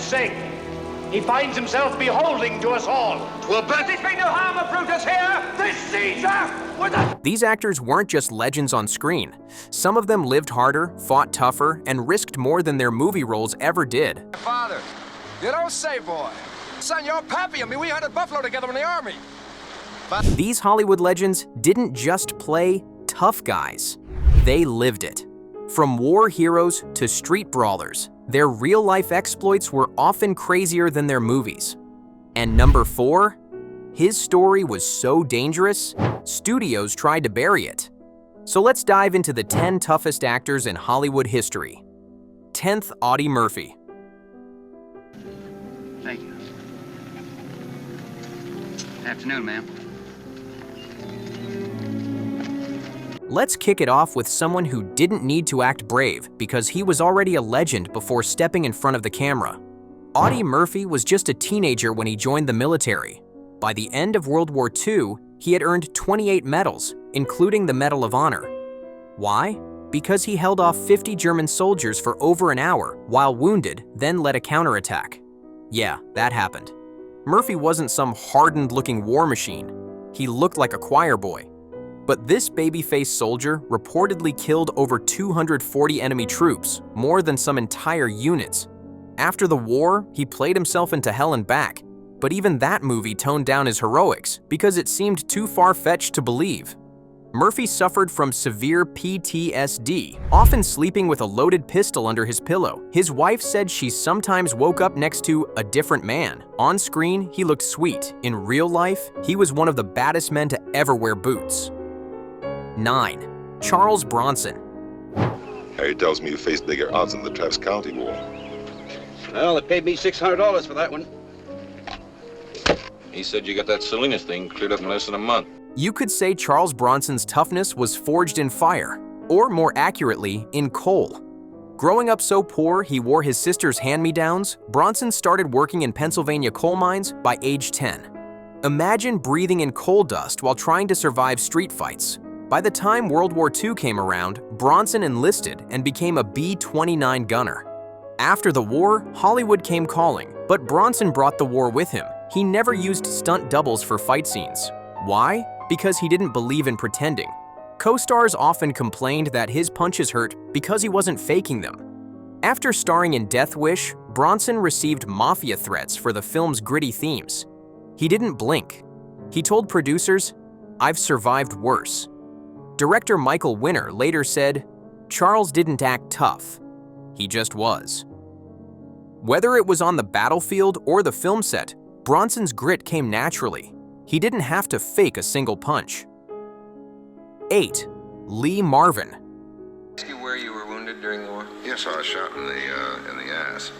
Brutus's sake. He finds himself beholding to us all. 'Twill benefit me no harm of Brutus here, this Caesar, with a... These actors weren't just legends on screen. Some of them lived harder, fought tougher, and risked more than their movie roles ever did. Father, you don't say, boy. Son, your pappy and me, we hunted buffalo together in the army. But these Hollywood legends didn't just play tough guys. They lived it. From war heroes to street brawlers, their real-life exploits were often crazier than their movies. And number 4, his story was so dangerous, studios tried to bury it. So let's dive into the 10 toughest actors in Hollywood history. 10th, Audie Murphy. Thank you. Afternoon, ma'am. Let's kick it off with someone who didn't need to act brave because he was already a legend before stepping in front of the camera. Audie Murphy was just a teenager when he joined the military. By the end of World War II, he had earned 28 medals, including the Medal of Honor. Why? Because he held off 50 German soldiers for over an hour while wounded, then led a counterattack. Yeah, that happened. Murphy wasn't some hardened-looking war machine. He looked like a choir boy. But this baby-faced soldier reportedly killed over 240 enemy troops, more than some entire units. After the war, he played himself into hell and back, but even that movie toned down his heroics because it seemed too far-fetched to believe. Murphy suffered from severe PTSD, often sleeping with a loaded pistol under his pillow. His wife said she sometimes woke up next to a different man. On screen, he looked sweet. In real life, he was one of the baddest men to ever wear boots. 9. Charles Bronson. Harry tells me you faced bigger odds in the Travis County War. Well, they paid me $600 for that one. He said you got that Salinas thing cleared up in less than a month. You could say Charles Bronson's toughness was forged in fire, or more accurately, in coal. Growing up so poor he wore his sister's hand-me-downs, Bronson started working in Pennsylvania coal mines by age 10. Imagine breathing in coal dust while trying to survive street fights. By the time World War II came around, Bronson enlisted and became a B-29 gunner. After the war, Hollywood came calling, but Bronson brought the war with him. He never used stunt doubles for fight scenes. Why? Because he didn't believe in pretending. Co-stars often complained that his punches hurt because he wasn't faking them. After starring in Death Wish, Bronson received mafia threats for the film's gritty themes. He didn't blink. He told producers, "I've survived worse." Director Michael Winner later said, "Charles didn't act tough. He just was." Whether it was on the battlefield or the film set, Bronson's grit came naturally. He didn't have to fake a single punch. 8. Lee Marvin. Ask you where you were wounded during the war? Yes, I was shot in the ass.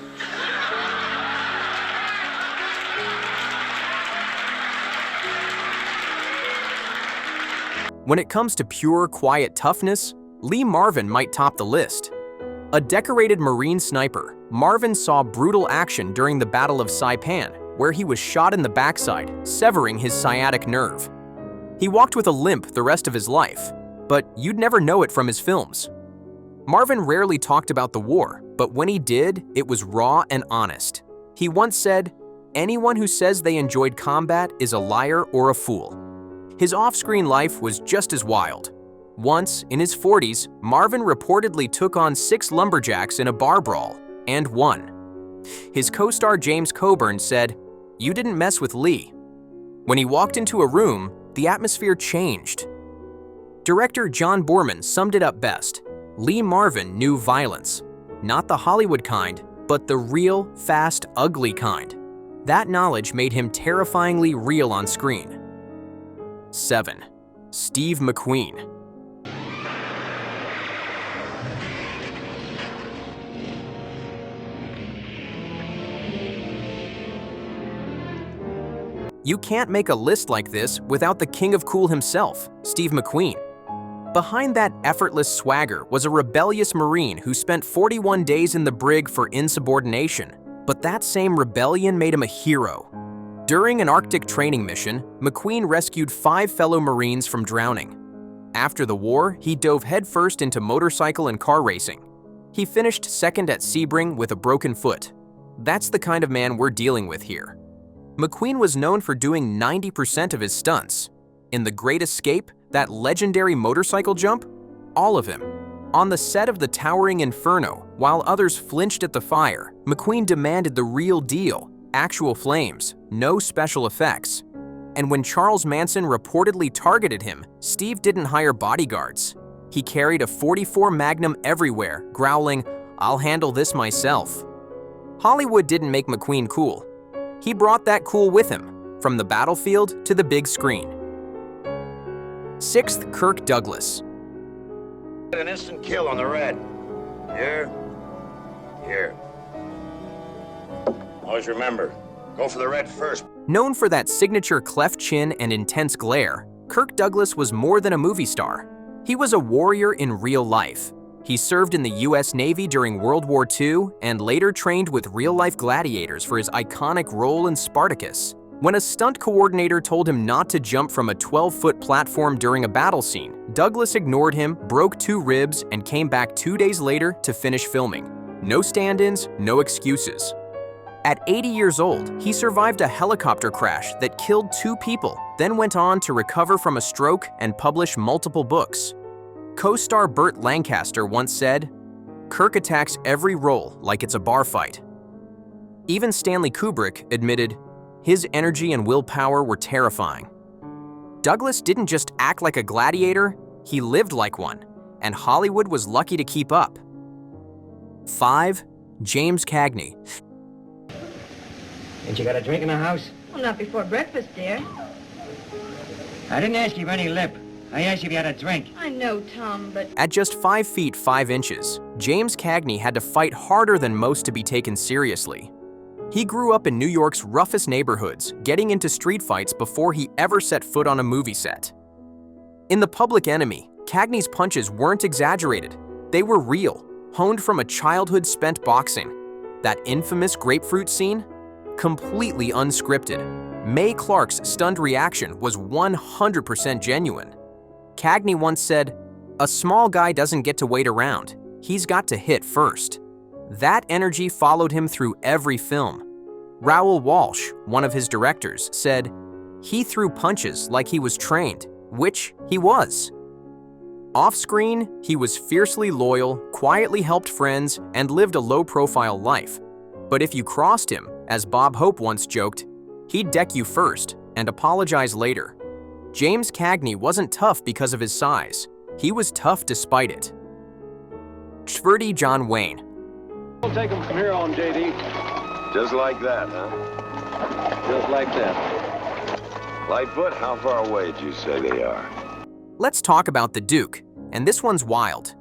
When it comes to pure, quiet toughness, Lee Marvin might top the list. A decorated Marine sniper, Marvin saw brutal action during the Battle of Saipan, where he was shot in the backside, severing his sciatic nerve. He walked with a limp the rest of his life, but you'd never know it from his films. Marvin rarely talked about the war, but when he did, it was raw and honest. He once said, "Anyone who says they enjoyed combat is a liar or a fool." His off-screen life was just as wild. Once, in his 40s, Marvin reportedly took on 6 lumberjacks in a bar brawl, and won. His co-star James Coburn said, "You didn't mess with Lee." When he walked into a room, the atmosphere changed. Director John Boorman summed it up best. Lee Marvin knew violence. Not the Hollywood kind, but the real, fast, ugly kind. That knowledge made him terrifyingly real on screen. 7. Steve McQueen. You can't make a list like this without the king of cool himself, Steve McQueen. Behind that effortless swagger was a rebellious Marine who spent 41 days in the brig for insubordination, but that same rebellion made him a hero. During an Arctic training mission, McQueen rescued 5 fellow Marines from drowning. After the war, he dove headfirst into motorcycle and car racing. He finished second at Sebring with a broken foot. That's the kind of man we're dealing with here. McQueen was known for doing 90% of his stunts. In The Great Escape, that legendary motorcycle jump, all of him. On the set of The Towering Inferno, while others flinched at the fire, McQueen demanded the real deal, actual flames, no special effects. And when Charles Manson reportedly targeted him, Steve didn't hire bodyguards. He carried a .44 Magnum everywhere, growling, "I'll handle this myself." Hollywood didn't make McQueen cool. He brought that cool with him, from the battlefield to the big screen. 6th, Kirk Douglas. An instant kill on the red. Here. Here. Always remember, go for the red first. Known for that signature cleft chin and intense glare, Kirk Douglas was more than a movie star. He was a warrior in real life. He served in the US Navy during World War II and later trained with real-life gladiators for his iconic role in Spartacus. When a stunt coordinator told him not to jump from a 12-foot platform during a battle scene, Douglas ignored him, broke 2 ribs, and came back 2 days later to finish filming. No stand-ins, no excuses. At 80 years old, he survived a helicopter crash that killed 2 people, then went on to recover from a stroke and publish multiple books. Co-star Burt Lancaster once said, "Kirk attacks every role like it's a bar fight." Even Stanley Kubrick admitted, his energy and willpower were terrifying. Douglas didn't just act like a gladiator, he lived like one, and Hollywood was lucky to keep up. 5. James Cagney. Ain't you got a drink in the house? Well, not before breakfast, dear. I didn't ask you for any lip. I asked you if you had a drink. I know, Tom, but... At just 5 feet 5 inches, James Cagney had to fight harder than most to be taken seriously. He grew up in New York's roughest neighborhoods, getting into street fights before he ever set foot on a movie set. In The Public Enemy, Cagney's punches weren't exaggerated. They were real, honed from a childhood spent boxing. That infamous grapefruit scene? Completely unscripted. Mae Clark's stunned reaction was 100% genuine. Cagney once said, "A small guy doesn't get to wait around. He's got to hit first." That energy followed him through every film. Raoul Walsh, one of his directors, said, "He threw punches like he was trained," which he was. Off-screen, he was fiercely loyal, quietly helped friends, and lived a low-profile life. But if you crossed him, as Bob Hope once joked, he'd deck you first and apologize later. James Cagney wasn't tough because of his size. He was tough despite it. 4. John Wayne. We'll take them from here on, JD. Just like that, huh? Just like that. Lightfoot, how far away did you say they are? Let's talk about the Duke, and this one's wild.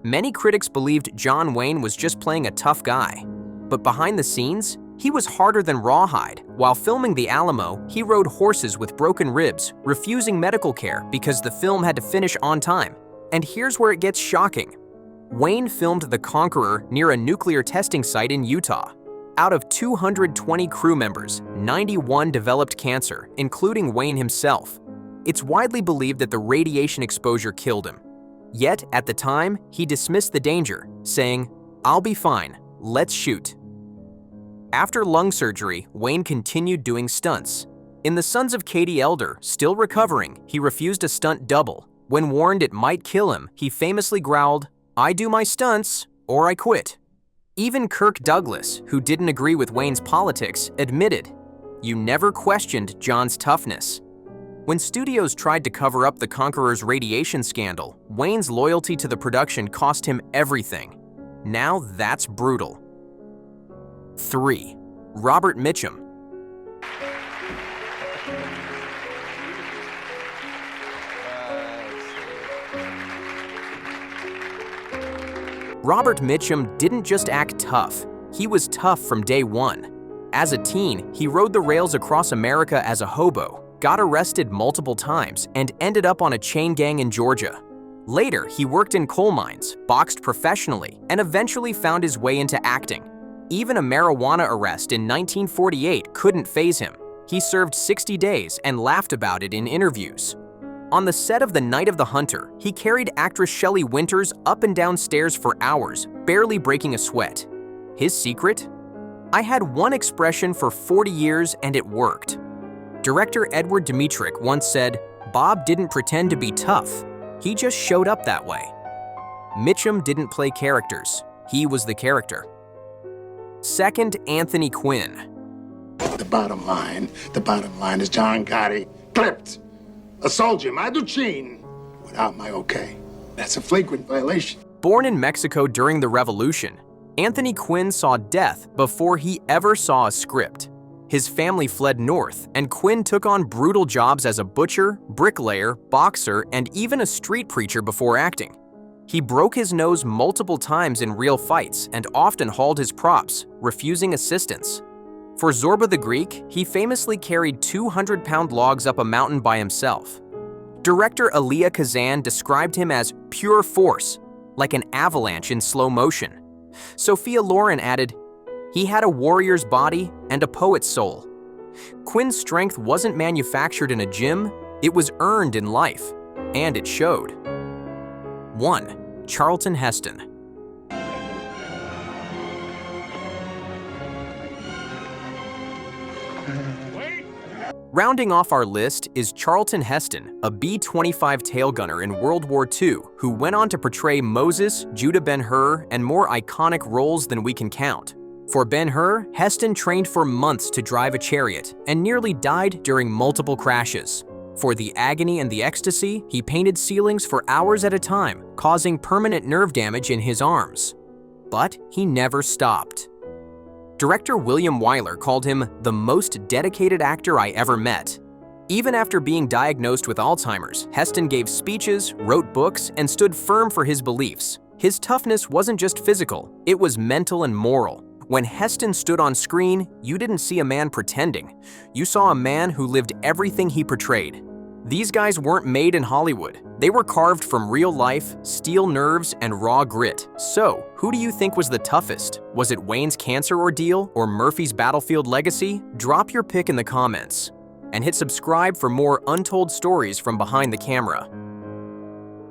Many critics believed John Wayne was just playing a tough guy. But behind the scenes, he was harder than rawhide. While filming The Alamo, he rode horses with broken ribs, refusing medical care because the film had to finish on time. And here's where it gets shocking. Wayne filmed The Conqueror near a nuclear testing site in Utah. Out of 220 crew members, 91 developed cancer, including Wayne himself. It's widely believed that the radiation exposure killed him. Yet, at the time, he dismissed the danger, saying, "I'll be fine, let's shoot." After lung surgery, Wayne continued doing stunts. In The Sons of Katie Elder, still recovering, he refused a stunt double. When warned it might kill him, he famously growled, "I do my stunts, or I quit." Even Kirk Douglas, who didn't agree with Wayne's politics, admitted, "You never questioned John's toughness." When studios tried to cover up The Conqueror's radiation scandal, Wayne's loyalty to the production cost him everything. Now that's brutal. 3. Robert Mitchum. Robert Mitchum didn't just act tough, he was tough from day one. As a teen, he rode the rails across America as a hobo, got arrested multiple times, and ended up on a chain gang in Georgia. Later, he worked in coal mines, boxed professionally, and eventually found his way into acting. Even a marijuana arrest in 1948 couldn't faze him. He served 60 days and laughed about it in interviews. On the set of The Night of the Hunter, he carried actress Shelley Winters up and down stairs for hours, barely breaking a sweat. His secret? I had one expression for 40 years and it worked. Director Edward Dmytryk once said, "Bob didn't pretend to be tough. He just showed up that way." Mitchum didn't play characters. He was the character. Second, Anthony Quinn. The bottom line is John Gotti clipped a soldier, my Duchin, without my okay. That's a flagrant violation. Born in Mexico during the Revolution, Anthony Quinn saw death before he ever saw a script. His family fled north, and Quinn took on brutal jobs as a butcher, bricklayer, boxer, and even a street preacher before acting. He broke his nose multiple times in real fights and often hauled his props, refusing assistance. For Zorba the Greek, he famously carried 200-pound logs up a mountain by himself. Director Elia Kazan described him as pure force, like an avalanche in slow motion. Sophia Loren added, "He had a warrior's body and a poet's soul." Quinn's strength wasn't manufactured in a gym, it was earned in life, and it showed. 1. Charlton Heston. Rounding off our list is Charlton Heston, a B-25 tail gunner in World War II who went on to portray Moses, Judah Ben-Hur, and more iconic roles than we can count. For Ben-Hur, Heston trained for months to drive a chariot and nearly died during multiple crashes. For the agony and the ecstasy, he painted ceilings for hours at a time, causing permanent nerve damage in his arms. But he never stopped. Director William Wyler called him the most dedicated actor I ever met. Even after being diagnosed with Alzheimer's, Heston gave speeches, wrote books, and stood firm for his beliefs. His toughness wasn't just physical, it was mental and moral. When Heston stood on screen, you didn't see a man pretending. You saw a man who lived everything he portrayed. These guys weren't made in Hollywood. They were carved from real life, steel nerves, and raw grit. So, who do you think was the toughest? Was it Wayne's cancer ordeal or Murphy's battlefield legacy? Drop your pick in the comments. And hit subscribe for more untold stories from behind the camera.